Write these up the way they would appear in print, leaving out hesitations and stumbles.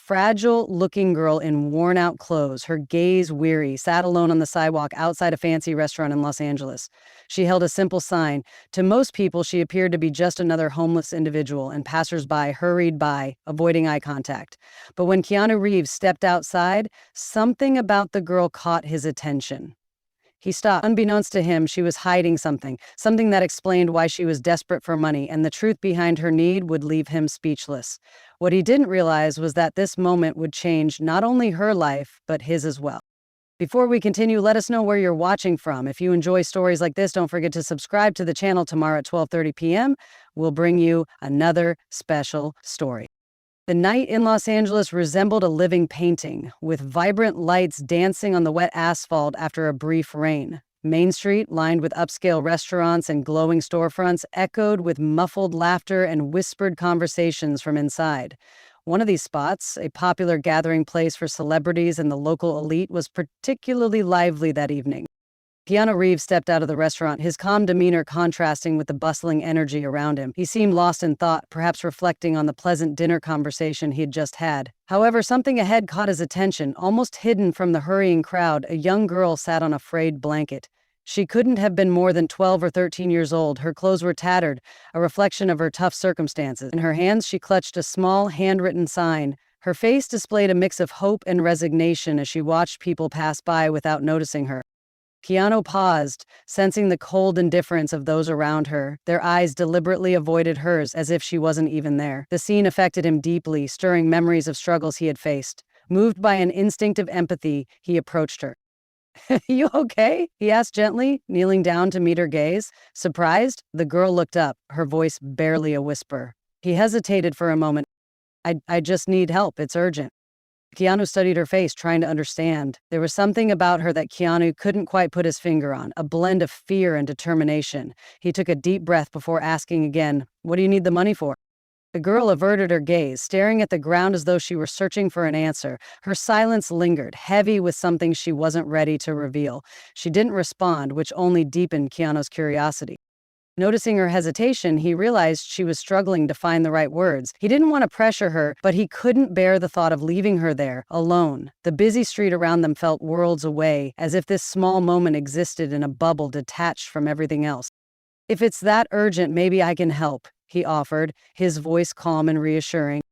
fragile-looking girl in worn-out clothes, her gaze weary, sat alone on the sidewalk outside a fancy restaurant in Los Angeles. She held a simple sign. To most people, she appeared to be just another homeless individual, and passersby hurried by, avoiding eye contact. But when Keanu Reeves stepped outside, something about the girl caught his attention. He stopped. Unbeknownst to him, she was hiding something that explained why she was desperate for money, and the truth behind her need would leave him speechless. What he didn't realize was that this moment would change not only her life, but his as well. Before we continue, let us know where you're watching from. If you enjoy stories like this, don't forget to subscribe to the channel. Tomorrow at 12:30 p.m., we'll bring you another special story. The night in Los Angeles resembled a living painting, with vibrant lights dancing on the wet asphalt after a brief rain. Main Street, lined with upscale restaurants and glowing storefronts, echoed with muffled laughter and whispered conversations from inside. One of these spots, a popular gathering place for celebrities and the local elite, was particularly lively that evening. Keanu Reeves stepped out of the restaurant, his calm demeanor contrasting with the bustling energy around him. He seemed lost in thought, perhaps reflecting on the pleasant dinner conversation he had just had. However, something ahead caught his attention. Almost hidden from the hurrying crowd, a young girl sat on a frayed blanket. She couldn't have been more than 12 or 13 years old. Her clothes were tattered, a reflection of her tough circumstances. In her hands, she clutched a small, handwritten sign. Her face displayed a mix of hope and resignation as she watched people pass by without noticing her. Keanu paused, sensing the cold indifference of those around her. Their eyes deliberately avoided hers, as if she wasn't even there. The scene affected him deeply, stirring memories of struggles he had faced. Moved by an instinct of empathy, he approached her. "You okay?" he asked gently, kneeling down to meet her gaze. Surprised, the girl looked up, her voice barely a whisper. He hesitated for a moment. I just need help. It's urgent." Keanu studied her face, trying to understand. There was something about her that Keanu couldn't quite put his finger on, a blend of fear and determination. He took a deep breath before asking again, "What do you need the money for?" The girl averted her gaze, staring at the ground as though she were searching for an answer. Her silence lingered, heavy with something she wasn't ready to reveal. She didn't respond, which only deepened Keanu's curiosity. Noticing her hesitation, he realized she was struggling to find the right words. He didn't want to pressure her, but he couldn't bear the thought of leaving her there, alone. The busy street around them felt worlds away, as if this small moment existed in a bubble detached from everything else. "If it's that urgent, maybe I can help," he offered, his voice calm and reassuring.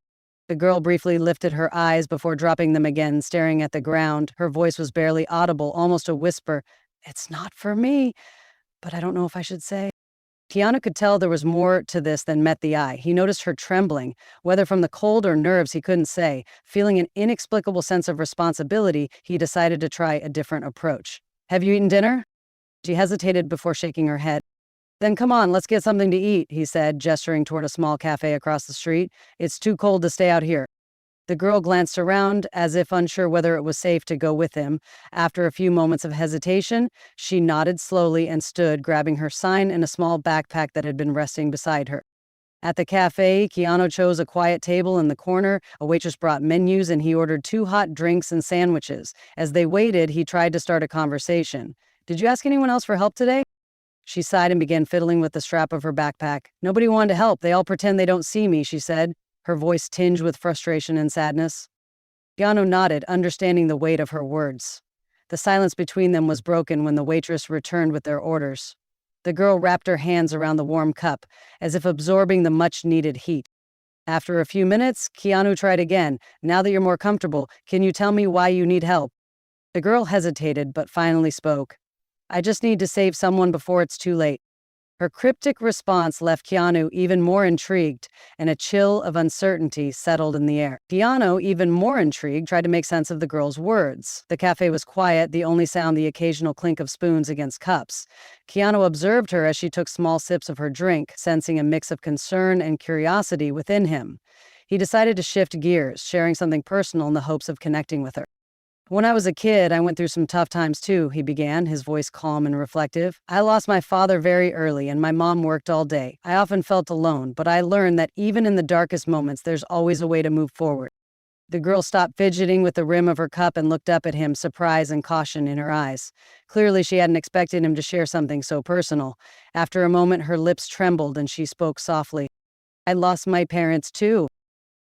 The girl briefly lifted her eyes before dropping them again, staring at the ground. Her voice was barely audible, almost a whisper. "It's not for me, but I don't know if I should say." Keanu could tell there was more to this than met the eye. He noticed her trembling, whether from the cold or nerves he couldn't say. Feeling an inexplicable sense of responsibility, he decided to try a different approach. "Have you eaten dinner?" She hesitated before shaking her head. "Then come on, let's get something to eat," he said, gesturing toward a small cafe across the street. "It's too cold to stay out here." The girl glanced around, as if unsure whether it was safe to go with him. After a few moments of hesitation, she nodded slowly and stood, grabbing her sign and a small backpack that had been resting beside her. At the cafe, Keanu chose a quiet table in the corner. A waitress brought menus, and he ordered 2 hot drinks and sandwiches. As they waited, he tried to start a conversation. "Did you ask anyone else for help today?" She sighed and began fiddling with the strap of her backpack. "Nobody wanted to help. They all pretend they don't see me," she said, her voice tinged with frustration and sadness. Keanu nodded, understanding the weight of her words. The silence between them was broken when the waitress returned with their orders. The girl wrapped her hands around the warm cup, as if absorbing the much-needed heat. After a few minutes, Keanu tried again. "Now that you're more comfortable, can you tell me why you need help?" The girl hesitated, but finally spoke. "I just need to save someone before it's too late." Her cryptic response left Keanu even more intrigued, and a chill of uncertainty settled in the air. Keanu, even more intrigued, tried to make sense of the girl's words. The cafe was quiet, the only sound the occasional clink of spoons against cups. Keanu observed her as she took small sips of her drink, sensing a mix of concern and curiosity within him. He decided to shift gears, sharing something personal in the hopes of connecting with her. "When I was a kid, I went through some tough times too," he began, his voice calm and reflective. "I lost my father very early, and my mom worked all day. I often felt alone, but I learned that even in the darkest moments, there's always a way to move forward." The girl stopped fidgeting with the rim of her cup and looked up at him, surprise and caution in her eyes. Clearly, she hadn't expected him to share something so personal. After a moment, her lips trembled and she spoke softly. "I lost my parents too."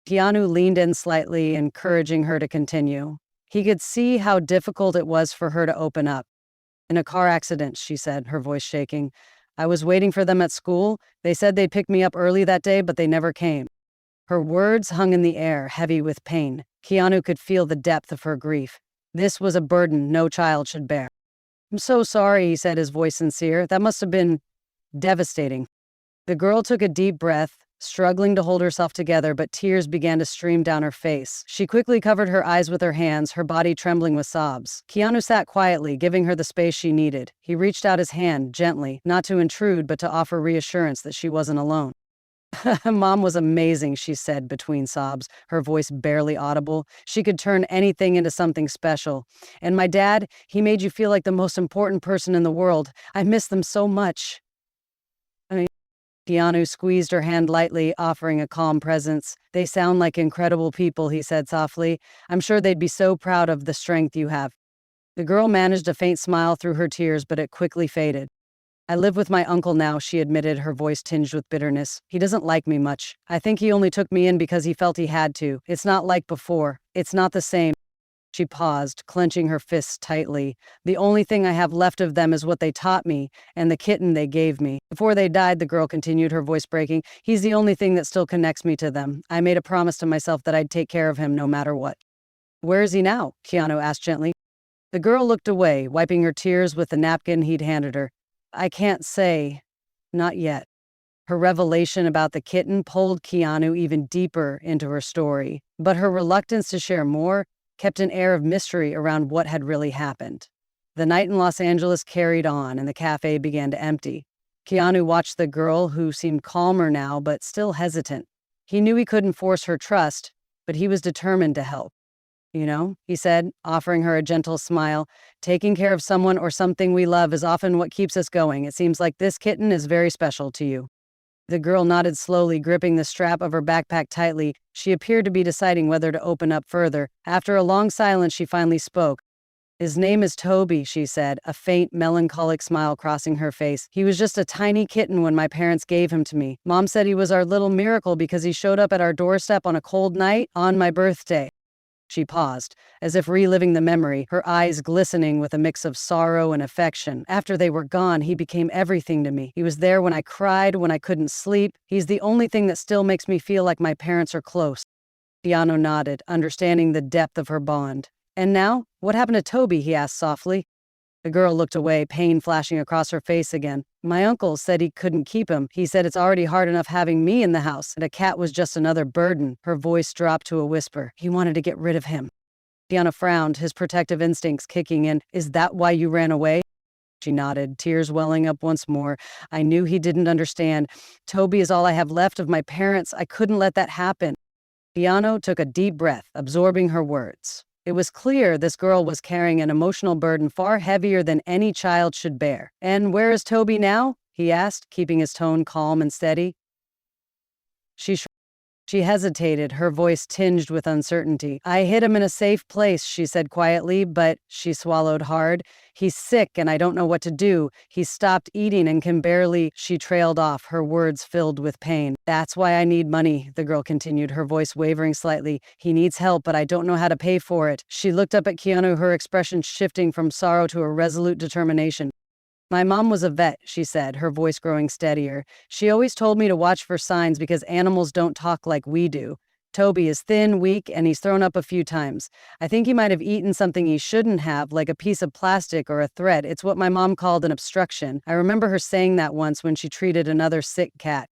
Keanu leaned in slightly, encouraging her to continue. He could see how difficult it was for her to open up. "In a car accident," she said, her voice shaking. "I was waiting for them at school. They said they'd pick me up early that day, but they never came." Her words hung in the air, heavy with pain. Keanu could feel the depth of her grief. This was a burden no child should bear. "I'm so sorry," he said, his voice sincere. "That must have been devastating." The girl took a deep breath, struggling to hold herself together, but tears began to stream down her face. She quickly covered her eyes with her hands, her body trembling with sobs. Keanu sat quietly, giving her the space she needed. He reached out his hand, gently, not to intrude, but to offer reassurance that she wasn't alone. "Mom was amazing," she said between sobs, her voice barely audible. "She could turn anything into something special. And my dad, he made you feel like the most important person in the world. I miss them so much." Keanu squeezed her hand lightly, offering a calm presence. "They sound like incredible people," he said softly. "I'm sure they'd be so proud of the strength you have." The girl managed a faint smile through her tears, but it quickly faded. "I live with my uncle now," she admitted, her voice tinged with bitterness. "He doesn't like me much. I think he only took me in because he felt he had to. It's not like before. It's not the same." She paused, clenching her fists tightly. "The only thing I have left of them is what they taught me, and the kitten they gave me. Before they died," the girl continued, her voice breaking, "he's the only thing that still connects me to them. I made a promise to myself that I'd take care of him no matter what." "Where is he now?" Keanu asked gently. The girl looked away, wiping her tears with the napkin he'd handed her. "I can't say. Not yet." Her revelation about the kitten pulled Keanu even deeper into her story, but her reluctance to share more kept an air of mystery around what had really happened. The night in Los Angeles carried on, and the cafe began to empty. Keanu watched the girl, who seemed calmer now, but still hesitant. He knew he couldn't force her trust, but he was determined to help. "You know," he said, offering her a gentle smile, "taking care of someone or something we love is often what keeps us going. It seems like this kitten is very special to you." The girl nodded slowly, gripping the strap of her backpack tightly. She appeared to be deciding whether to open up further. After a long silence, she finally spoke. "His name is Toby," she said, a faint, melancholic smile crossing her face. "He was just a tiny kitten when my parents gave him to me. Mom said he was our little miracle because he showed up at our doorstep on a cold night on my birthday." She paused, as if reliving the memory, her eyes glistening with a mix of sorrow and affection. "After they were gone, he became everything to me. He was there when I cried, when I couldn't sleep. He's the only thing that still makes me feel like my parents are close." Keanu nodded, understanding the depth of her bond. "And now, what happened to Toby?" he asked softly. The girl looked away, pain flashing across her face again. "My uncle said he couldn't keep him. He said it's already hard enough having me in the house, and a cat was just another burden." Her voice dropped to a whisper. "He wanted to get rid of him." Tiana frowned, his protective instincts kicking in. "Is that why you ran away?" She nodded, tears welling up once more. "I knew he didn't understand. Toby is all I have left of my parents. I couldn't let that happen." Keanu took a deep breath, absorbing her words. It was clear this girl was carrying an emotional burden far heavier than any child should bear. "And where is Toby now?" he asked, keeping his tone calm and steady. She She hesitated, her voice tinged with uncertainty. "I hid him in a safe place," she said quietly, but she swallowed hard. "He's sick and I don't know what to do. He's stopped eating and can barely—" She trailed off, her words filled with pain. "That's why I need money," the girl continued, her voice wavering slightly. "He needs help, but I don't know how to pay for it." She looked up at Keanu, her expression shifting from sorrow to a resolute determination. "My mom was a vet," she said, her voice growing steadier. "She always told me to watch for signs because animals don't talk like we do. Toby is thin, weak, and he's thrown up a few times. I think he might have eaten something he shouldn't have, like a piece of plastic or a thread. It's what my mom called an obstruction. I remember her saying that once when she treated another sick cat."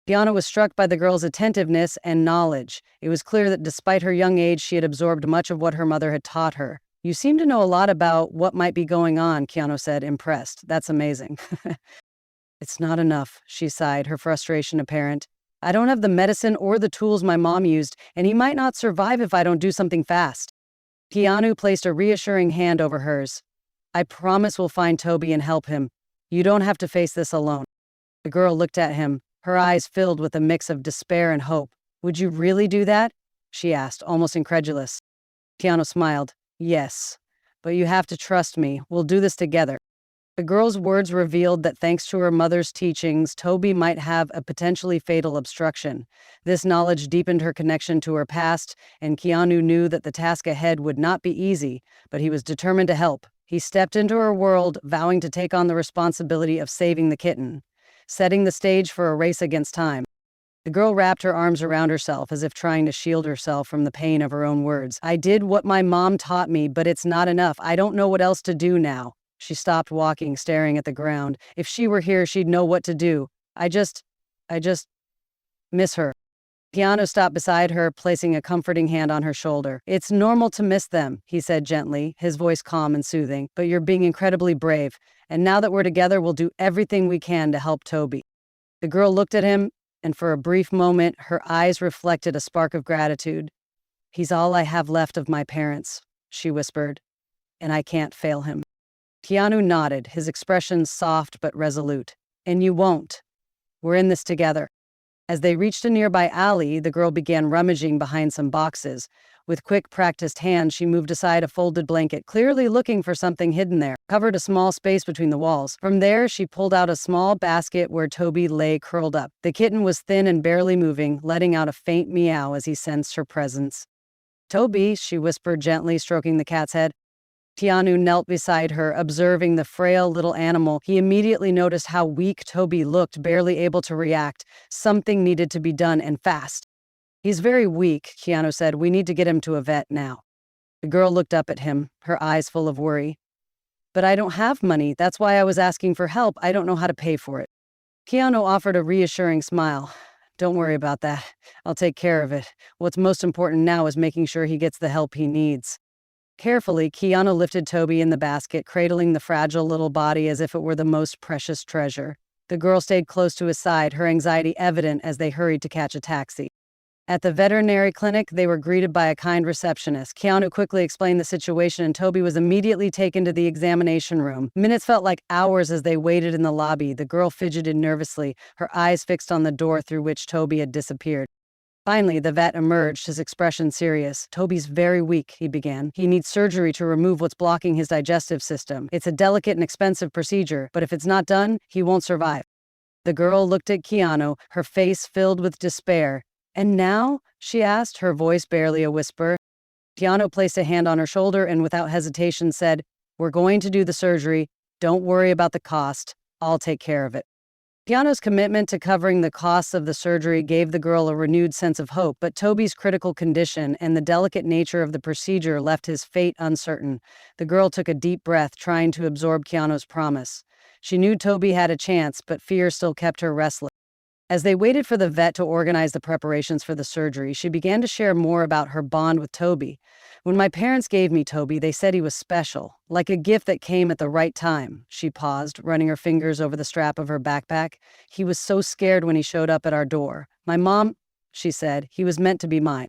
Tiana was struck by the girl's attentiveness and knowledge. It was clear that despite her young age, she had absorbed much of what her mother had taught her. "You seem to know a lot about what might be going on," Keanu said, impressed. "That's amazing." "It's not enough," she sighed, her frustration apparent. "I don't have the medicine or the tools my mom used, and he might not survive if I don't do something fast." Keanu placed a reassuring hand over hers. "I promise we'll find Toby and help him. You don't have to face this alone." The girl looked at him, her eyes filled with a mix of despair and hope. "Would you really do that?" she asked, almost incredulous. Keanu smiled. "Yes, but you have to trust me. We'll do this together." The girl's words revealed that thanks to her mother's teachings, Toby might have a potentially fatal obstruction. This knowledge deepened her connection to her past, and Keanu knew that the task ahead would not be easy, but he was determined to help. He stepped into her world, vowing to take on the responsibility of saving the kitten, setting the stage for a race against time. The girl wrapped her arms around herself as if trying to shield herself from the pain of her own words. "I did what my mom taught me, but it's not enough. I don't know what else to do now." She stopped walking, staring at the ground. If she were here, she'd know what to do. I just miss her. Keanu stopped beside her, placing a comforting hand on her shoulder. "It's normal to miss them," he said gently, his voice calm and soothing, "but you're being incredibly brave. And now that we're together, we'll do everything we can to help Toby." The girl looked at him, and for a brief moment, her eyes reflected a spark of gratitude. "He's all I have left of my parents," she whispered, "and I can't fail him." Keanu nodded, his expression soft but resolute. "And you won't. We're in this together." As they reached a nearby alley, the girl began rummaging behind some boxes. With quick, practiced hands, she moved aside a folded blanket, clearly looking for something hidden there, covered a small space between the walls. From there, she pulled out a small basket where Toby lay curled up. The kitten was thin and barely moving, letting out a faint meow as he sensed her presence. "Toby," she whispered gently, stroking the cat's head. Keanu knelt beside her, observing the frail little animal. He immediately noticed how weak Toby looked, barely able to react. Something needed to be done, and fast. "He's very weak," Keanu said. "We need to get him to a vet now." The girl looked up at him, her eyes full of worry. "But I don't have money. That's why I was asking for help. I don't know how to pay for it." Keanu offered a reassuring smile. "Don't worry about that. I'll take care of it. What's most important now is making sure he gets the help he needs." Carefully, Keanu lifted Toby in the basket, cradling the fragile little body as if it were the most precious treasure. The girl stayed close to his side, her anxiety evident as they hurried to catch a taxi. At the veterinary clinic, they were greeted by a kind receptionist. Keanu quickly explained the situation, and Toby was immediately taken to the examination room. Minutes felt like hours as they waited in the lobby. The girl fidgeted nervously, her eyes fixed on the door through which Toby had disappeared. Finally, the vet emerged, his expression serious. "Toby's very weak," he began. "He needs surgery to remove what's blocking his digestive system. It's a delicate and expensive procedure, but if it's not done, he won't survive." The girl looked at Keanu, her face filled with despair. "And now?" she asked, her voice barely a whisper. Keanu placed a hand on her shoulder and without hesitation said, "We're going to do the surgery. Don't worry about the cost. I'll take care of it." Keanu's commitment to covering the costs of the surgery gave the girl a renewed sense of hope, but Toby's critical condition and the delicate nature of the procedure left his fate uncertain. The girl took a deep breath, trying to absorb Keanu's promise. She knew Toby had a chance, but fear still kept her restless. As they waited for the vet to organize the preparations for the surgery, she began to share more about her bond with Toby. "When my parents gave me Toby, they said he was special, like a gift that came at the right time." She paused, running her fingers over the strap of her backpack. "He was so scared when he showed up at our door. My mom," she said, "he was meant to be mine."